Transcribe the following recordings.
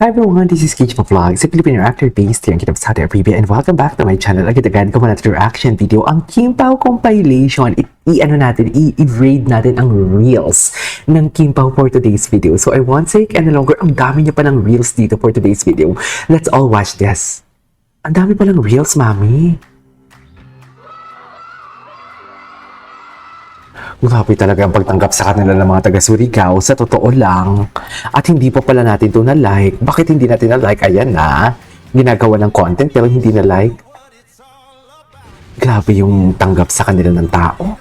everyone, this is Cage Vlogs, a Filipino actor based here in Kingdom of Saudi Arabia, and welcome back to my channel. Agad-agad ko natin reaction video, ang Kim Pao compilation. I-raid natin ang reels ng Kim Pao for today's video. So I won't take any longer, ang dami niya pa ng reels dito for today's video. Let's all watch this. Ang dami pa ng reels, mami. Grabe talaga ang pagtanggap sa kanila ng mga taga Surigao, sa totoo lang. At hindi pa pala natin ito na-like. Bakit hindi natin na-like? Ayan na. Ginagawa ng content pero hindi na-like. Grabe yung tanggap sa kanila ng tao.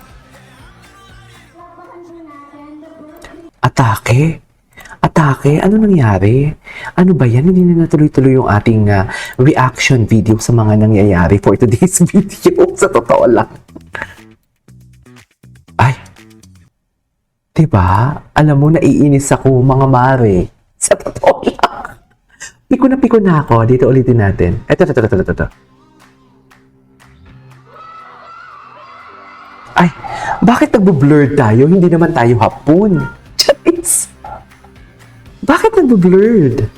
Atake. Atake? Ano nangyari? Ano ba yan? Hindi na natuloy-tuloy yung ating reaction video sa mga nangyayari for today's video. Sa totoo lang. Ay, diba? Alam mo, naiinis ako, mga mare. Sa totoo lang. Piko na ako. Dito ulitin natin. Ito. Ay, bakit nagbo-blur tayo? Hindi naman tayo hapon. Charis! Bakit nagbo-blurred?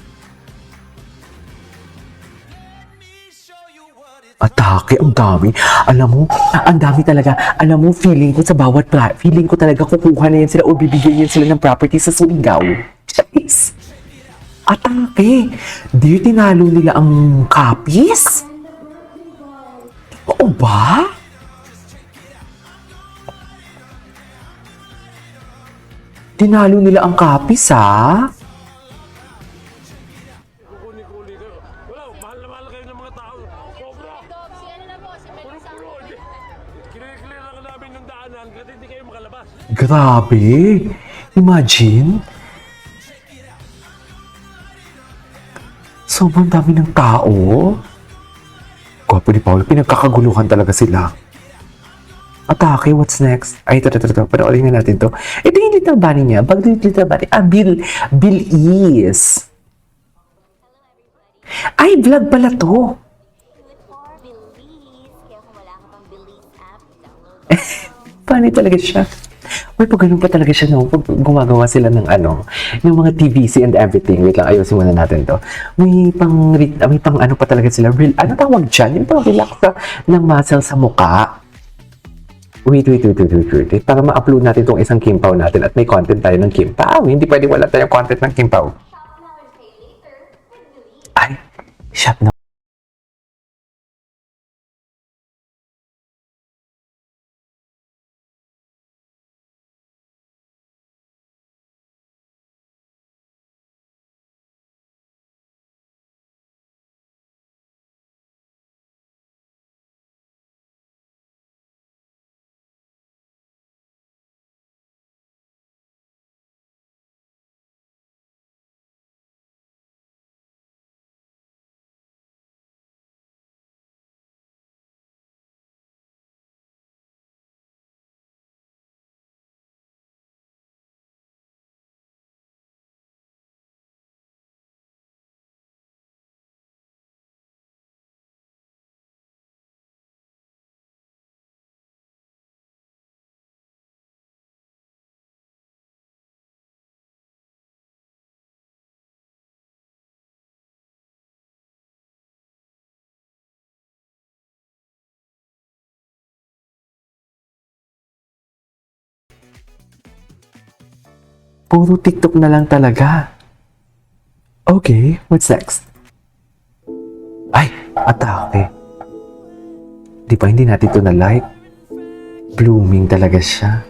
Atake, ang dami. Alam mo, ang dami talaga. Alam mo, feeling ko sa bawat feeling ko talaga kukuha na yan sila o bibigyan yan sila ng property sa Surigao. Charis! Atake! Di tinalo nila ang copies? Oo ba? Tinalo nila ang copies, ha? Grabe! Imagine! Sobrang dami ng tao. Gwapo ni Paolo, pinagkakaguluhan talaga sila. Atake, what's next? Ay, ito. Panoorin na natin to. Ito yung little bunny niya. Pag little bunny, Bill is. Ay, vlog pala to. Funny talaga siya. Uy, pag ganun pa talaga siya, no? Pag gumagawa sila ng ng mga TVC and everything. Wait lang, ayusin muna natin to. May pang ano pa talaga sila. Ano tawag dyan? Yung pang relax ng muscle sa mukha. Wait. Para ma-upload natin itong isang Kim Pao natin at may content tayo ng Kim Pao. Hindi pwede wala tayong content ng Kim Pao. Ay, shop na. Puro TikTok na lang talaga. Okay, what's next? Ay, atake. Di pa hindi natin ito na-like. Blooming talaga siya.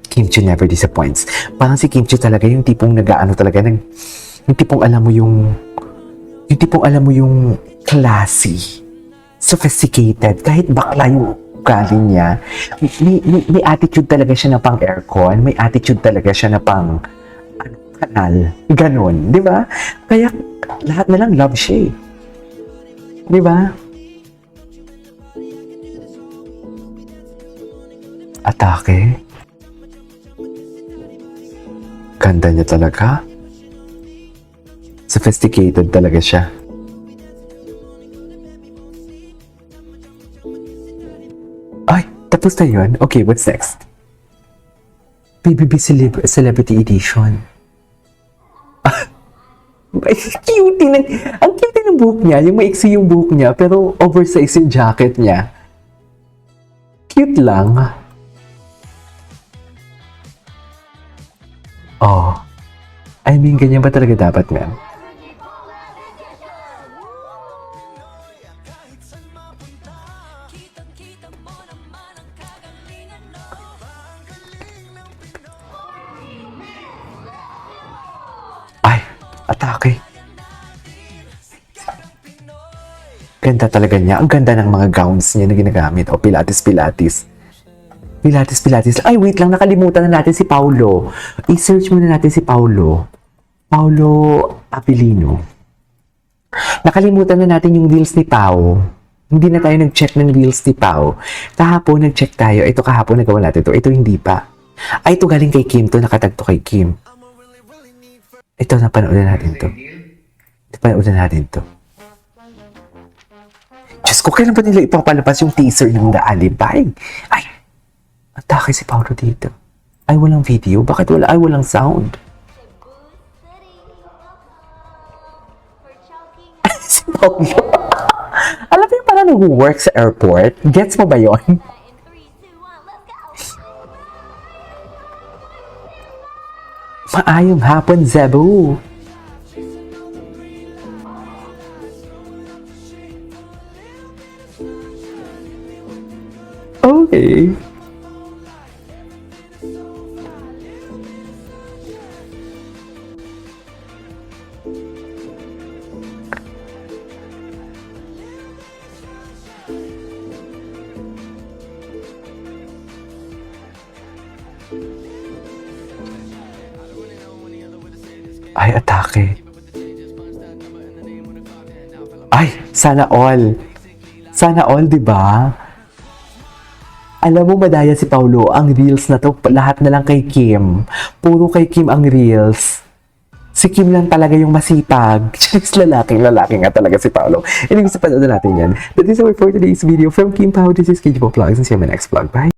Kim Chiu never disappoints. Parang si Kim Chiu talaga yung tipong nag-aano talaga. Yung tipong alam mo yung classy. Sophisticated. Kahit bakla yung ugali niya, may attitude talaga siya na pang aircon, may attitude talaga siya na pang kanal, ganon, di ba? Kaya lahat na lang love siya, di ba? Atake, ganda niya talaga, sophisticated talaga siya. Tapos na yun? Okay, what's next? BBB Celebrity Edition. Ay, cutie ng, ang cute ng buhok niya, yung maiksi yung buhok niya, pero oversize yung jacket niya. Cute lang. Oh. I mean, ganyan ba talaga dapat, man? Ay, atake. Ganda talaga niya. Ang ganda ng mga gowns niya na ginagamit. O, Pilates. Ay, wait lang. Nakalimutan na natin si Paulo. I-search muna natin si Paulo. Paulo Abilino. Nakalimutan na natin yung reels ni Pau. Hindi na tayo nag-check ng reels ni Pau. Kahapon nag-check tayo. Ito kahapon nagawa natin to. Ito hindi pa. Ay, ito galing kay Kim to. Nakatag to kay Kim. Ito, napanood na natin to. Diyos ko, kailan ba nila ipapalabas yung teaser ng The Alibay? Ay, atake si Paulo dito. Ay, walang video. Bakit wala? Ay, walang sound. Si Paulo. Alam mo yung parang nag-work sa airport? Gets mo ba yun? Maayong hapon, Zebu. Okay. Ay, atake. Ay, sana all. Sana all, di ba? Alam mo, madaya si Paulo, ang reels na to, lahat na lang kay Kim. Puro kay Kim ang reels. Si Kim lang talaga yung masipag. Just lalaki nga talaga si Paulo. Anyway, sa panood natin yan. That is all for today's video from Kim Pao. This is KJ Vlogs and see you in my next vlog. Bye!